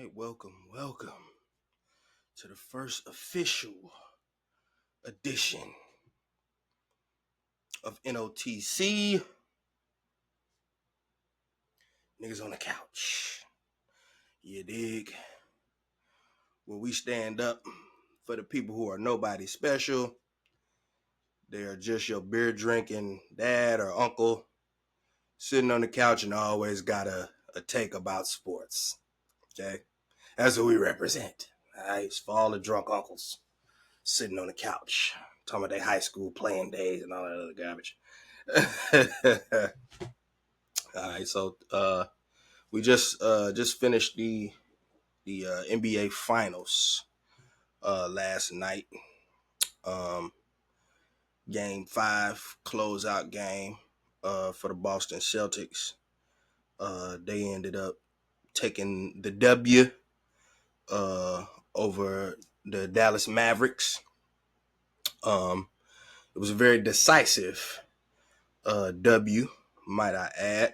right, welcome to the first official edition of NOTC. Niggas on the couch. You dig? Where we stand up for the people who are nobody special. They are just your beer drinking dad or uncle sitting on the couch and always got a take about sports. Okay? That's what we represent. All right? It's for all the drunk uncles sitting on the couch, talking about their high school playing days and all that other garbage. All right, so we just finished the NBA Finals last night. Game 5 closeout game for the Boston Celtics. They ended up taking the W over the Dallas Mavericks. It was a very decisive W, might I add.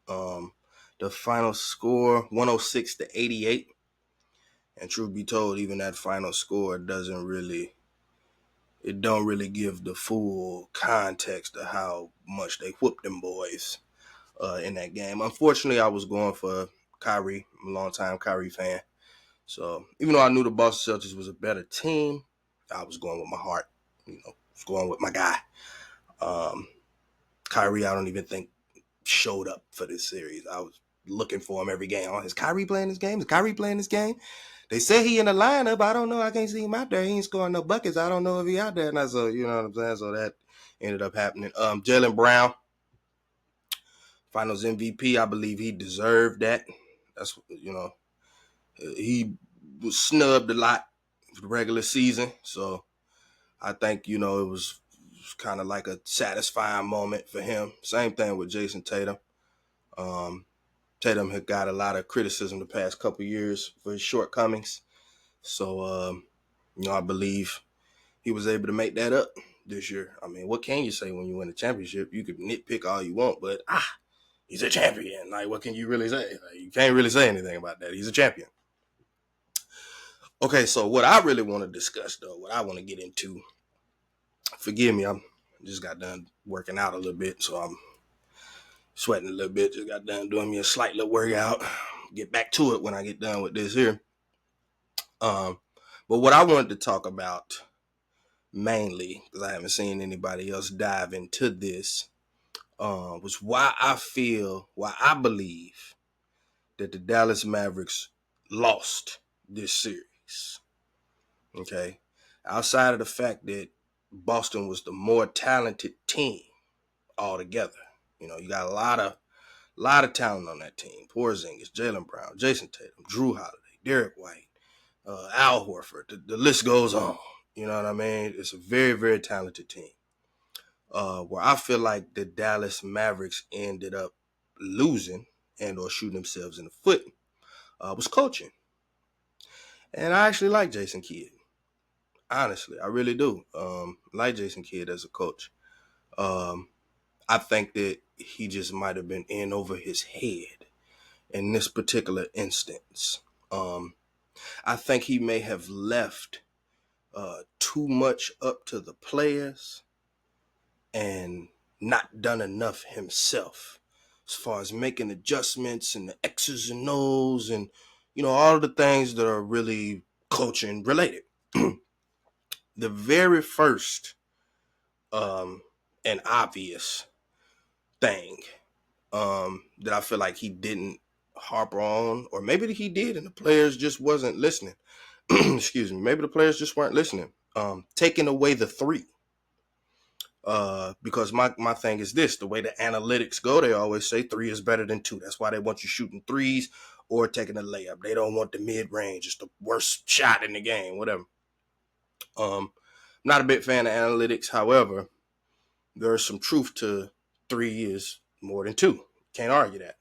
The final score 106-88. And truth be told, even that final score don't really give the full context of how much they whooped them boys in that game. Unfortunately, I was going for Kyrie. I'm a long-time Kyrie fan. So even though I knew the Boston Celtics was a better team, I was going with my heart. I was going with my guy. Kyrie, I don't even think showed up for this series. I was looking for him every game. Oh, is Kyrie playing this game? Is Kyrie playing this game? They say he in the lineup. I don't know. I can't see him out there. He ain't scoring no buckets. I don't know if he out there. And so, you know what I'm saying? So that ended up happening. Jaylen Brown, Finals MVP. I believe he deserved that. That's, he was snubbed a lot for the regular season. So I think, it was kind of like a satisfying moment for him. Same thing with Jason Tatum. Tatum had got a lot of criticism the past couple years for his shortcomings. So, I believe he was able to make that up this year. I mean, what can you say when you win a championship? You could nitpick all you want, but he's a champion. Like, what can you really say? Like, you can't really say anything about that. He's a champion. Okay, so what I really want to discuss, though, what I want to get into, forgive me, I just got done working out a little bit, so I'm sweating a little bit. Just got done doing me a slight little workout. Get back to it when I get done with this here. But what I wanted to talk about mainly, because I haven't seen anybody else dive into this, was why I believe that the Dallas Mavericks lost this series. Okay. Outside of the fact that Boston was the more talented team altogether. You got a lot of talent on that team. Porzingis, Jaylen Brown, Jason Tatum, Drew Holiday, Derek White, Al Horford. The list goes on. You know what I mean? It's a very, very talented team. Where I feel like the Dallas Mavericks ended up losing and or shooting themselves in the foot was coaching. And I actually like Jason Kidd. Honestly, I really do. Like Jason Kidd as a coach. I think that he just might have been in over his head in this particular instance. I think he may have left too much up to the players and not done enough himself as far as making adjustments and the X's and O's and, all of the things that are really coaching related. The very first and obvious thing that I feel like he didn't harp on, or maybe he did and the players just wasn't listening. Excuse me. Maybe the players just weren't listening. Taking away the three. Because my thing is this, the way the analytics go, they always say 3 is better than 2. That's why they want you shooting threes or taking a layup. They don't want the mid-range. It's the worst shot in the game, whatever. Not a big fan of analytics. However, there's some truth to 3 is more than 2. Can't argue that.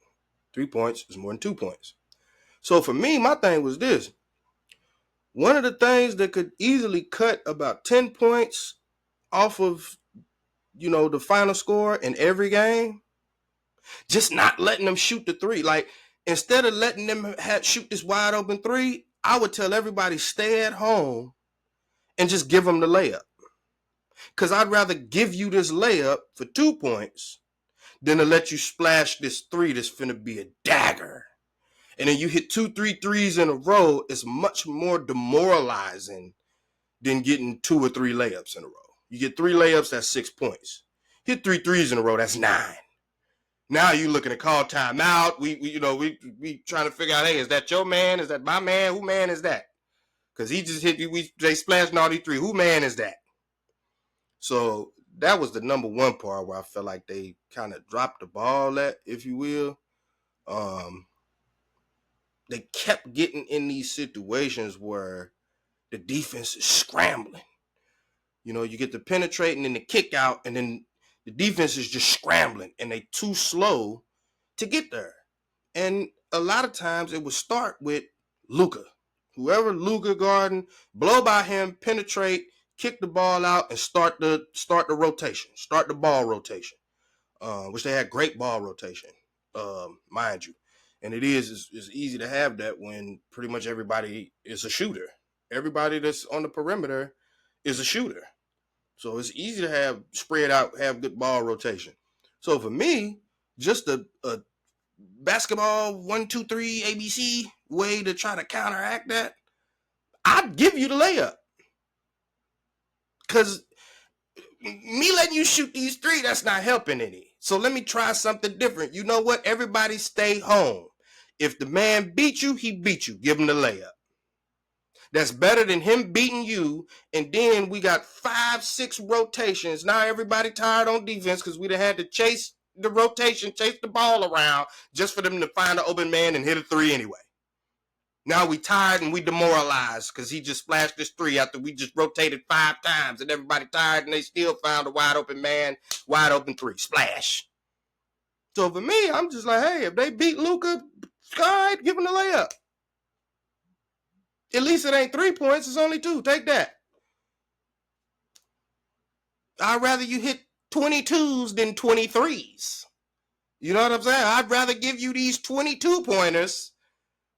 3 points is more than 2 points. So for me, my thing was this. One of the things that could easily cut about 10 points off of, the final score in every game, just not letting them shoot the 3. Like, Instead of letting them shoot this wide open three, I would tell everybody stay at home and just give them the layup. Because I'd rather give you this layup for 2 points than to let you splash this three that's finna be a dagger. And then you hit 2-3 threes in a row. It's much more demoralizing than getting 2 or 3 layups in a row. You get 3 layups, that's 6 points. Hit 3 threes in a row, that's 9. Now you looking to call timeout. We trying to figure out, hey, is that your man? Is that my man? Who man is that? Because he just hit you. They splashed all these 3. Who man is that? So that was the number one part where I felt like they kind of dropped the ball at, if you will. They kept getting in these situations where the defense is scrambling. You get the penetrating and the kick out, and then the defense is just scrambling, and they too slow to get there. And a lot of times it would start with Luka. Whoever Luka guarding, blow by him, penetrate, kick the ball out, and start the rotation, start the ball rotation, which they had great ball rotation, mind you. And it's easy to have that when pretty much everybody is a shooter. Everybody that's on the perimeter is a shooter. So it's easy to have spread out, have good ball rotation. So for me, just a basketball 1, 2, 3 ABC way to try to counteract that, I'd give you the layup. Because me letting you shoot these 3, that's not helping any. So let me try something different. You know what? Everybody stay home. If the man beat you, he beat you. Give him the layup. That's better than him beating you. And then we got 5, 6 rotations. Now everybody tired on defense because we'd have had to chase the rotation, chase the ball around just for them to find an open man and hit a 3 anyway. Now we tired and we demoralized because he just splashed this 3 after we just rotated 5 times and everybody tired and they still found a wide open man, wide open 3, splash. So for me, I'm just like, hey, if they beat Luka, all right, give him the layup. At least it ain't 3 points, it's only 2. Take that. I'd rather you hit 22s than 23s. You know what I'm saying? I'd rather give you these 22 pointers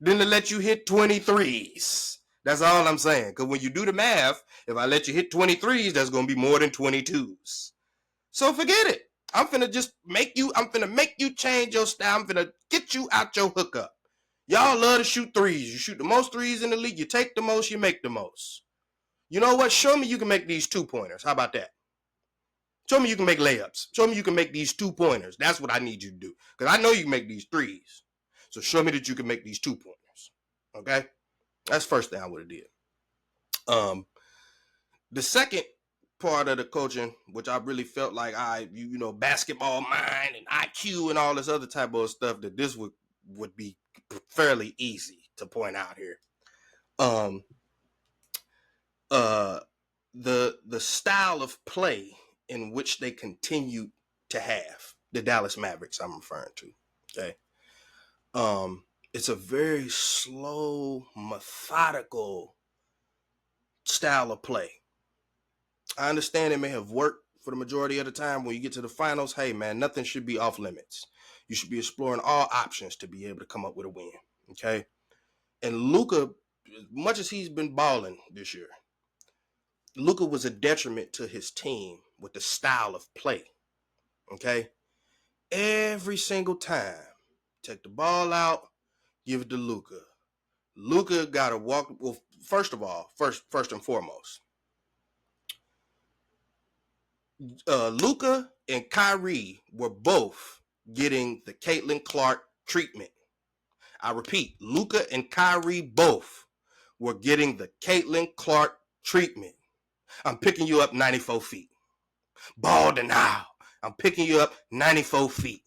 than to let you hit 23s. That's all I'm saying. Because when you do the math, if I let you hit 23s, that's going to be more than 22s. So forget it. I'm finna make you change your style. I'm finna get you out your hookup. Y'all love to shoot 3s. You shoot the most 3s in the league. You take the most, you make the most. You know what? Show me you can make these 2-pointers. How about that? Show me you can make layups. Show me you can make these 2-pointers. That's what I need you to do. Because I know you can make these 3s. So show me that you can make these 2-pointers. Okay? That's the first thing I would have did. The second part of the coaching, which I really felt like basketball mind and IQ and all this other type of stuff, that this would be fairly easy to point out here. The style of play in which they continue to have, the Dallas Mavericks I'm referring to. Okay. It's a very slow, methodical style of play. I understand it may have worked for the majority of the time. When you get to the finals, hey man, nothing should be off limits. You should be exploring all options to be able to come up with a win. Okay. And Luka, as much as he's been balling this year, Luka was a detriment to his team with the style of play. Okay. Every single time, take the ball out, give it to Luka. Luka got to walk. Well, first and foremost, Luka and Kyrie were both getting the Caitlin Clark treatment. I repeat, Luka and Kyrie both were getting the Caitlin Clark treatment. I'm picking you up 94 feet. Ball denial. I'm picking you up 94 feet.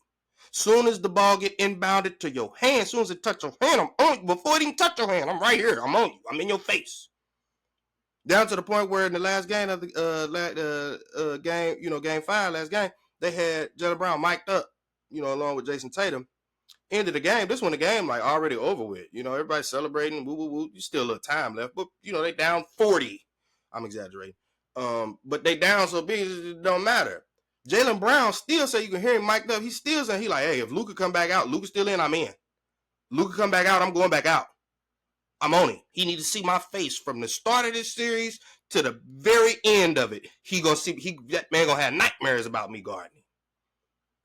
Soon as the ball get inbounded to your hand, soon as it touch your hand, I'm on you. Before it even touch your hand, I'm right here. I'm on you. I'm in your face. Down to the point where in the last game of the game 5, last game, they had Jaylen Brown mic'd up, along with Jason Tatum. End of the game. This one, the game like already over with. Everybody's celebrating. Woo woo woo. There's still a little time left, but they down 40. I'm exaggerating. But they down so big it don't matter. Jaylen Brown still say, you can hear him mic'd up. He still saying, he like, hey, if Luka come back out, Luka's still in, I'm in. Luka come back out, I'm going back out. I'm on it. He need to see my face from the start of this series to the very end of it. That man gonna have nightmares about me guarding him.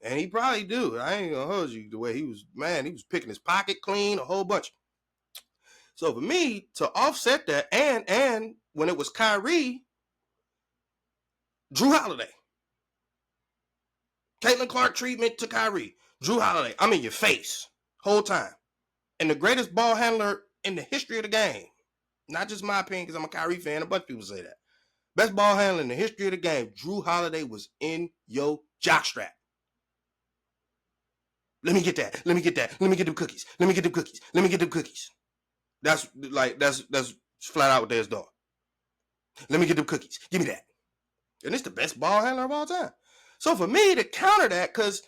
And he probably do. I ain't gonna hold you the way he was, man, he was picking his pocket clean, a whole bunch. So for me to offset that, and when it was Kyrie, Drew Holiday. Caitlin Clark treatment to Kyrie. Drew Holiday, I'm in your face whole time. And the greatest ball handler in the history of the game. Not just my opinion, because I'm a Kyrie fan. A bunch of people say that. Best ball handler in the history of the game. Drew Holiday was in your jockstrap. Let me get that. Let me get that. Let me get them cookies. Let me get them cookies. Let me get them cookies. That's flat out what they're doing. Let me get them cookies. Give me that. And it's the best ball handler of all time. So for me to counter that, because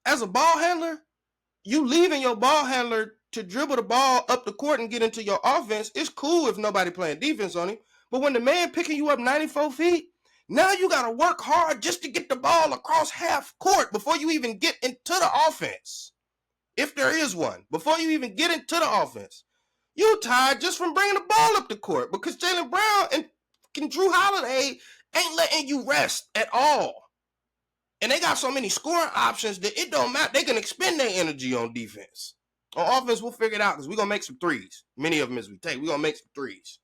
as a ball handler, you leaving your ball handler to dribble the ball up the court and get into your offense, it's cool if nobody playing defense on him. But when the man picking you up 94 feet, now you got to work hard just to get the ball across half court before you even get into the offense. If there is one. Before you even get into the offense. You tired just from bringing the ball up the court because Jaylen Brown and Drew Holiday ain't letting you rest at all. And they got so many scoring options that it don't matter. They can expend their energy on defense. On offense, we'll figure it out because we're going to make some threes. Many of them as we take. We're going to make some threes.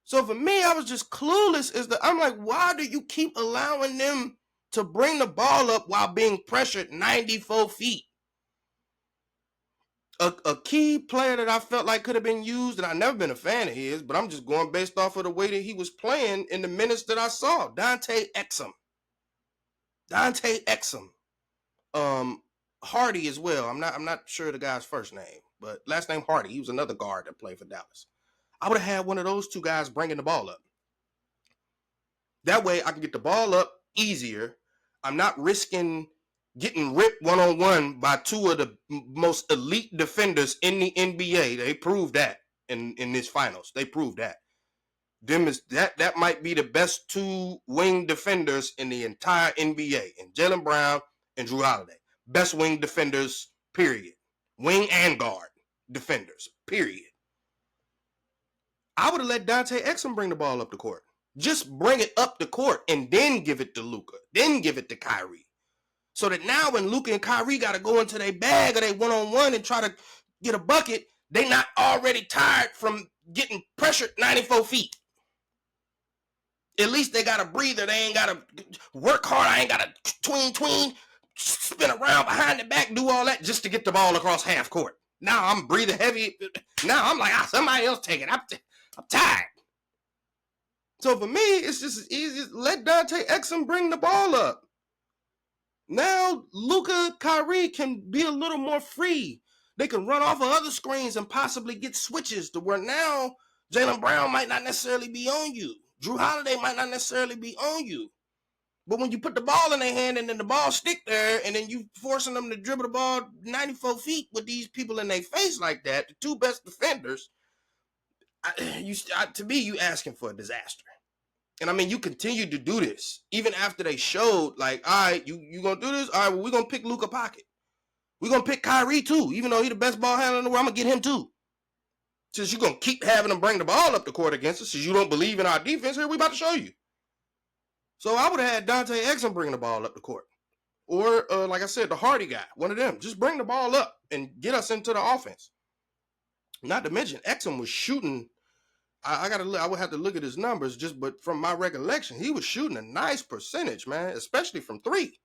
So for me, I was just clueless. I'm like, why do you keep allowing them to bring the ball up while being pressured 94 feet? A key player that I felt like could have been used, and I've never been a fan of his, but I'm just going based off of the way that he was playing in the minutes that I saw. Dante Exum. Hardy as well. I'm not sure the guy's first name, but last name Hardy. He was another guard that played for Dallas. I would have had one of those two guys bringing the ball up. That way I can get the ball up easier. I'm not risking getting ripped one-on-one by two of the most elite defenders in the NBA. They proved that in this finals. They proved that. That might be the best two wing defenders in the entire NBA. And Jaylen Brown and Drew Holiday. Best wing defenders, period. Wing and guard defenders, period. I would have let Dante Exum bring the ball up the court. Just bring it up the court and then give it to Luka. Then give it to Kyrie. So that now when Luka and Kyrie got to go into their bag or they one-on-one and try to get a bucket, they not already tired from getting pressured 94 feet. At least they got a breather. They ain't got to work hard. I ain't got to tween, spin around behind the back, do all that just to get the ball across half court. Now I'm breathing heavy. Now I'm like, somebody else take it. I'm tired. So for me, it's just as easy as let Dante Exum bring the ball up. Now Luka, Kyrie can be a little more free. They can run off of other screens and possibly get switches to where now Jaylen Brown might not necessarily be on you. Drew Holiday might not necessarily be on you. But when you put the ball in their hand and then the ball stick there and then you forcing them to dribble the ball 94 feet with these people in their face like that, the two best defenders, to me, you asking for a disaster. And I mean, you continue to do this even after they showed, like, all right, you gonna do this? All right, well, we're gonna pick Luka pocket. We're gonna pick Kyrie too, even though he's the best ball handler in the world. I'm gonna get him too. Since you're gonna keep having them bring the ball up the court against us, since you don't believe in our defense, here we about to show you. So I would have had Dante Exum bring the ball up the court, or like I said, the Hardy guy, one of them. Just bring the ball up and get us into the offense. Not to mention, Exum was shooting. I would have to look at his numbers but from my recollection, he was shooting a nice percentage, man, especially from three.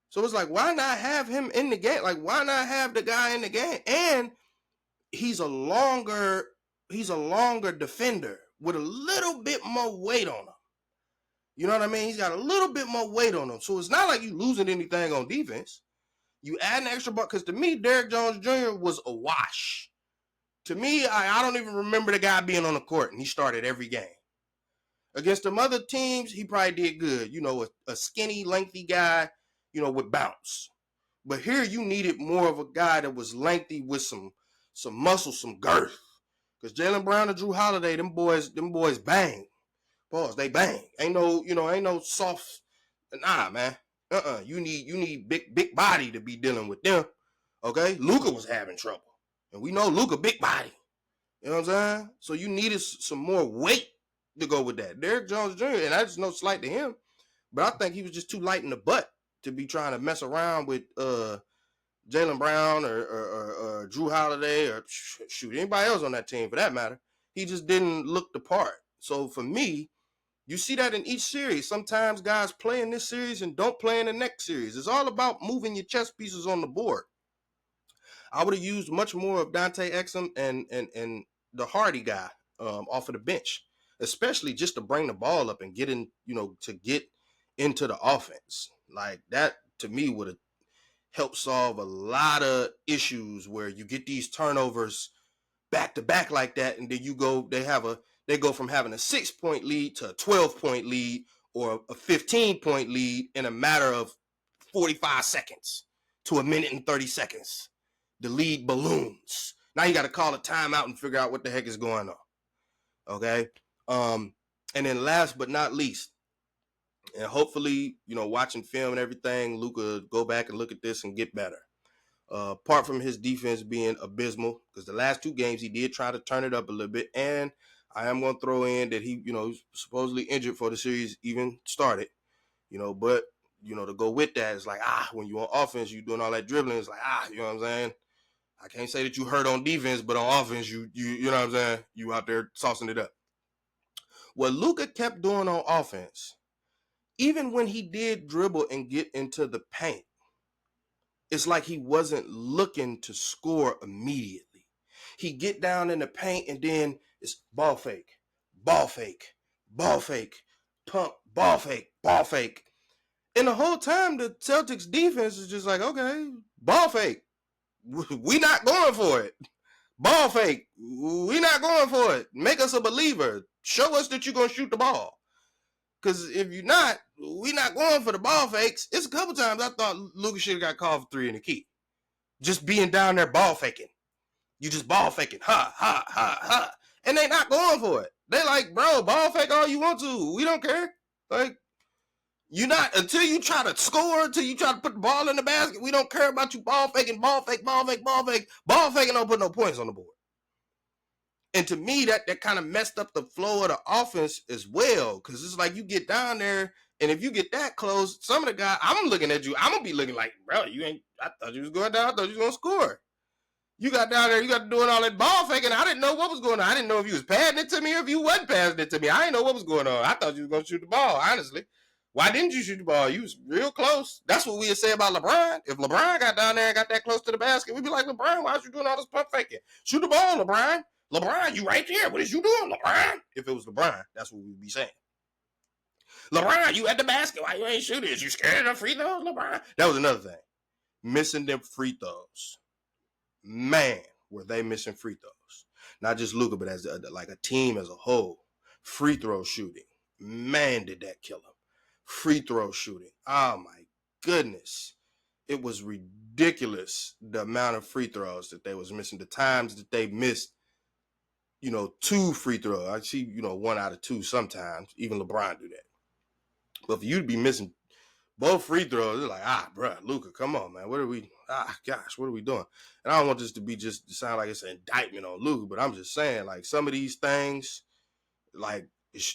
So it's like, why not have him in the game? Like, why not have the guy in the game? And he's a longer defender with a little bit more weight on him. You know what I mean? He's got a little bit more weight on him. So it's not like you losing anything on defense. You add an extra buck, because to me, Derrick Jones Jr. was a wash. To me, I don't even remember the guy being on the court, and he started every game. Against them other teams, he probably did good. You know, a skinny, lengthy guy, you know, with bounce. But here you needed more of a guy that was lengthy with some muscle, some girth. Because Jaylen Brown and Drew Holiday, them boys bang. Pause, they bang. Ain't no soft. Nah, man. You need big body to be dealing with them. Okay, Luka was having trouble, and we know Luka big body. You know what I'm saying? So you needed some more weight to go with that. Derrick Jones Jr. and that's no slight to him, but I think he was just too light in the butt to be trying to mess around with Jaylen Brown or Drew Holiday or shoot anybody else on that team for that matter. He just didn't look the part. So for me, you see that in each series. Sometimes guys play in this series and don't play in the next series. It's all about moving your chess pieces on the board. I would have used much more of Dante Exum and the Hardy guy off of the bench, especially just to bring the ball up and get in, to get into the offense. Like that to me would have helped solve a lot of issues where you get these turnovers back to back like that, and then they go from having a 6-point lead to a 12-point lead or a 15-point lead in a matter of 45 seconds to a minute and 30 seconds. The lead balloons. Now you got to call a timeout and figure out what the heck is going on. Okay. And then last but not least, and hopefully, watching film and everything, Luka go back and look at this and get better. Apart from his defense being abysmal, because the last 2 games he did try to turn it up a little bit, and I am going to throw in that he, was supposedly injured for the series even started, but, to go with that, it's like, when you're on offense, you're doing all that dribbling, it's like, you know what I'm saying? I can't say that you hurt on defense, but on offense, you know what I'm saying? You out there saucing it up. What Luka kept doing on offense, even when he did dribble and get into the paint, it's like he wasn't looking to score immediately. He get down in the paint and then it's ball fake, ball fake, ball fake, pump, ball fake, ball fake. And the whole time the Celtics defense is just like, okay, ball fake. We not going for it. Ball fake. We not going for it. Make us a believer. Show us that you're going to shoot the ball. Because if you're not, we not going for the ball fakes. It's a couple times I thought Lucas should have got called for 3 in the key. Just being down there ball faking. You just ball faking. Ha, ha, ha, ha. And they not going for it. They like, bro, ball fake all you want to. We don't care. Like, you not, until you try to score, until you try to put the ball in the basket, we don't care about you ball faking, ball fake, ball fake, ball fake. Ball faking don't put no points on the board. And to me, that kind of messed up the flow of the offense as well. Because it's like you get down there, and if you get that close, some of the guys, I'm looking at you, I'm going to be looking like, bro, I thought you was going down, I thought you was going to score. You got down there, you got doing all that ball faking. I didn't know what was going on. I didn't know if you was passing it to me or if you wasn't passing it to me. I didn't know what was going on. I thought you was going to shoot the ball, honestly. Why didn't you shoot the ball? You was real close. That's what we would say about LeBron. If LeBron got down there and got that close to the basket, we'd be like, LeBron, why are you doing all this pump faking? Shoot the ball, LeBron. LeBron, you right there. What is you doing, LeBron? If it was LeBron, that's what we'd be saying. LeBron, you at the basket. Why you ain't shooting? Is you scared of free throws, LeBron? That was another thing. Missing them free throws. Man, were they missing free throws. Not just Luka, but as like a team as a whole. Free throw shooting. Man, did that kill him. Free throw shooting. Oh, my goodness. It was ridiculous, the amount of free throws that they was missing. The times that they missed, 2 free throws. I see, 1 out of 2 sometimes. Even LeBron do that. But for you to be missing both free throws, it's like, bro, Luka, come on, man. What are we doing? And I don't want this to sound like it's an indictment on Luka, but I'm just saying, like, some of these things, like,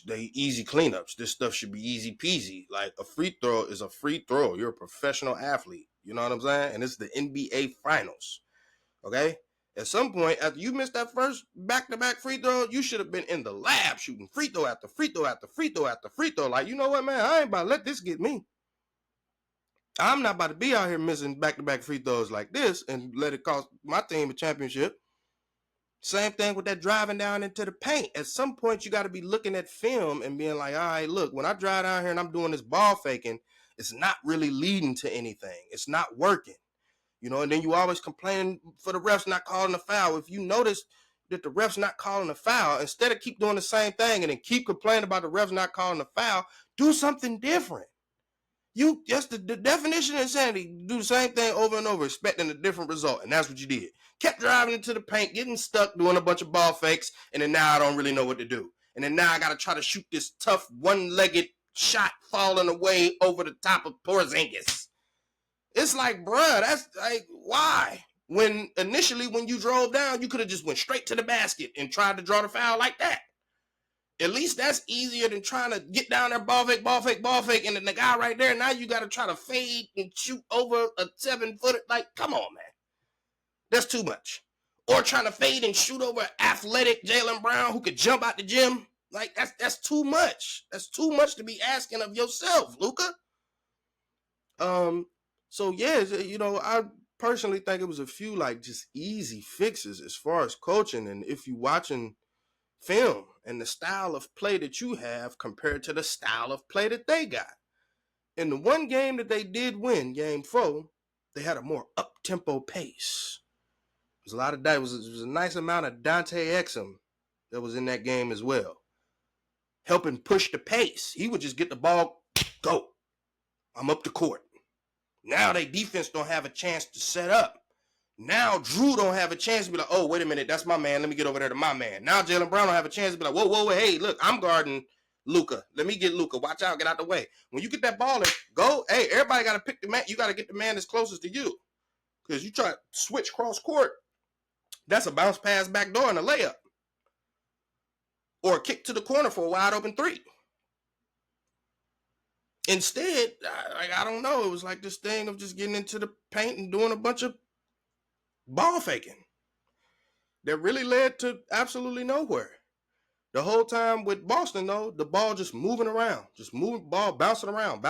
they easy cleanups. This stuff should be easy peasy. Like, a free throw is a free throw. You're a professional athlete. You know what I'm saying? And it's the NBA Finals. Okay? At some point, after you missed that first back-to-back free throw, you should have been in the lab shooting free throw after free throw after free throw after free throw. Like, you know what, man? I ain't about to let this get me. I'm not about to be out here missing back-to-back free throws like this and let it cost my team a championship. Same thing with that driving down into the paint. At some point, you got to be looking at film and being like, all right, look, when I drive down here and I'm doing this ball faking, it's not really leading to anything. It's not working. And then you always complain for the refs not calling a foul. If you notice that the refs not calling a foul, instead of keep doing the same thing and then keep complaining about the refs not calling a foul, do something different. That's the definition of insanity. Do the same thing over and over, expecting a different result. And that's what you did. Kept driving into the paint, getting stuck, doing a bunch of ball fakes. And then now I don't really know what to do. And then now I got to try to shoot this tough one-legged shot falling away over the top of Porzingis. It's like, bruh, that's like, why? When initially when you drove down, you could have just went straight to the basket and tried to draw the foul like that. At least that's easier than trying to get down there, ball fake, and then the guy right there, now you got to try to fade and shoot over a 7-footer. Like, come on, man. That's too much. Or trying to fade and shoot over athletic Jaylen Brown who could jump out the gym. Like, that's too much. That's too much to be asking of yourself, Luka. So yeah, I personally think it was a few like just easy fixes as far as coaching, and if you watching film and the style of play that you have compared to the style of play that they got. In the one game that they did win, game 4, they had a more up-tempo pace. It was a lot of that. It was a nice amount of Dante Exum that was in that game as well, helping push the pace. He would just get the ball, go. I'm up the court. Now they defense don't have a chance to set up. Now Drew don't have a chance to be like, oh, wait a minute, that's my man. Let me get over there to my man. Now Jaylen Brown don't have a chance to be like, whoa, hey, look, I'm guarding Luka. Let me get Luka. Watch out, get out the way. When you get that ball and go, hey, everybody got to pick the man. You got to get the man that's closest to you. Because you try to switch cross court, that's a bounce pass back door and a layup. Or a kick to the corner for a wide open 3. Instead, I don't know. It was like this thing of just getting into the paint and doing a bunch of ball faking that really led to absolutely nowhere. The whole time with Boston, though, the ball just moving around, ball bouncing around,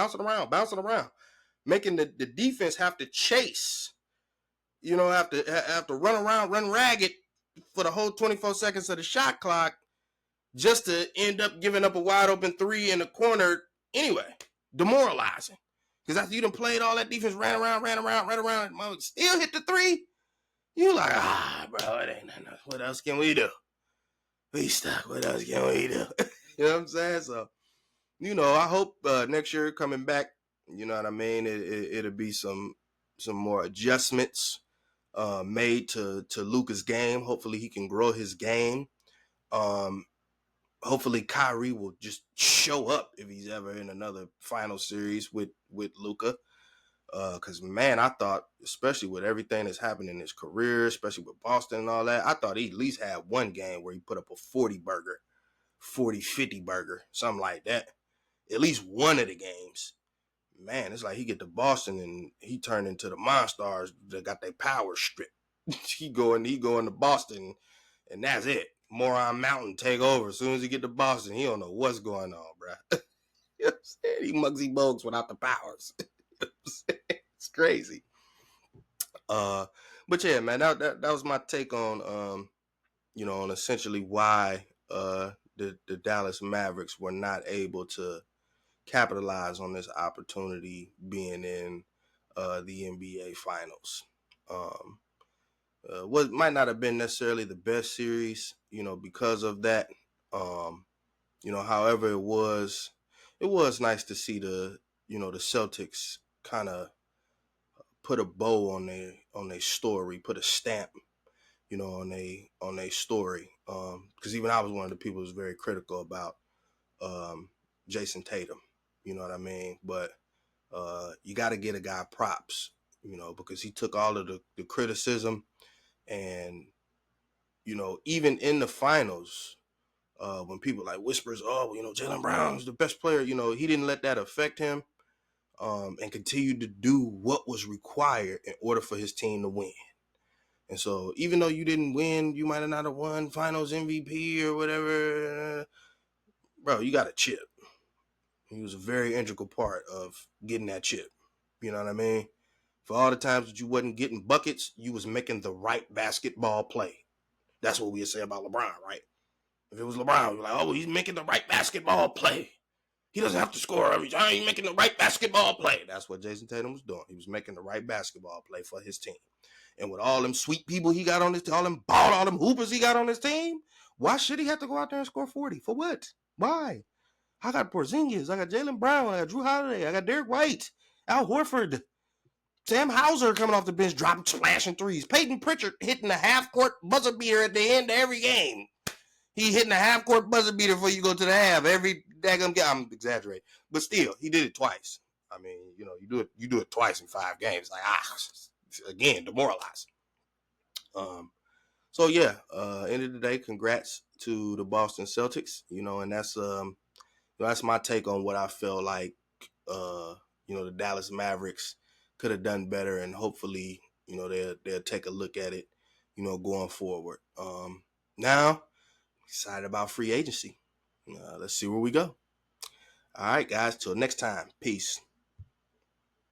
making the defense have to chase, have to run around, run ragged for the whole 24 seconds of the shot clock just to end up giving up a wide open 3 in the corner anyway. Demoralizing. Because after you done played all that defense, ran around, still hit the 3, you like, bro, it ain't nothing. What else can we do? We stuck. What else can we do? You know what I'm saying? So, I hope next year coming back, you know what I mean? It'll be some more adjustments made to Luka's game. Hopefully he can grow his game. Hopefully Kyrie will just show up if he's ever in another final series with Luka. Because, man, I thought, especially with everything that's happened in his career, especially with Boston and all that, I thought he at least had one game where he put up a 50 burger, something like that. At least one of the games. Man, it's like he get to Boston and he turned into the Monstars that got their power stripped. he going to Boston and that's it. Moron Mountain take over. As soon as he get to Boston, he don't know what's going on, bro. You know what I'm saying? He Muggsy Bogues without the powers. It's crazy. But yeah, man, that was my take on on essentially why the Dallas Mavericks were not able to capitalize on this opportunity being in the NBA Finals. What might not have been necessarily the best series, because of that. However, it was nice to see the Celtics kind of put a bow on their story, put a stamp, on their story. Because even I was one of the people who was very critical about Jason Tatum. You know what I mean? But you got to get a guy props, because he took all of the criticism, and even in the finals, when people like whispers, Jaylen Brown's the best player, he didn't let that affect him. And continued to do what was required in order for his team to win. And so even though you didn't win, you might not have won finals MVP or whatever, bro, you got a chip. He was a very integral part of getting that chip. You know what I mean? For all the times that you wasn't getting buckets, you was making the right basketball play. That's what we would say about LeBron, right? If it was LeBron, we're like, he's making the right basketball play. He doesn't have to score every time. He's making the right basketball play. That's what Jason Tatum was doing. He was making the right basketball play for his team. And with all them sweet people he got on his team, all them hoopers he got on his team, why should he have to go out there and score 40? For what? Why? I got Porzingis. I got Jaylen Brown. I got Drew Holiday. I got Derek White. Al Horford. Sam Hauser coming off the bench, dropping, slashing threes. Peyton Pritchard hitting the half-court buzzer beater at the end of every game. He hitting a half-court buzzer beater before you go to the half. Every daggum game. I'm exaggerating. But still, he did it twice. I mean, you do it twice in 5 games. Like, again, demoralizing. So yeah, end of the day, congrats to the Boston Celtics. And that's my take on what I feel like. The Dallas Mavericks could have done better, and hopefully, they'll take a look at it, going forward. Now, excited about free agency. Let's see where we go. All right, guys. Till next time. Peace.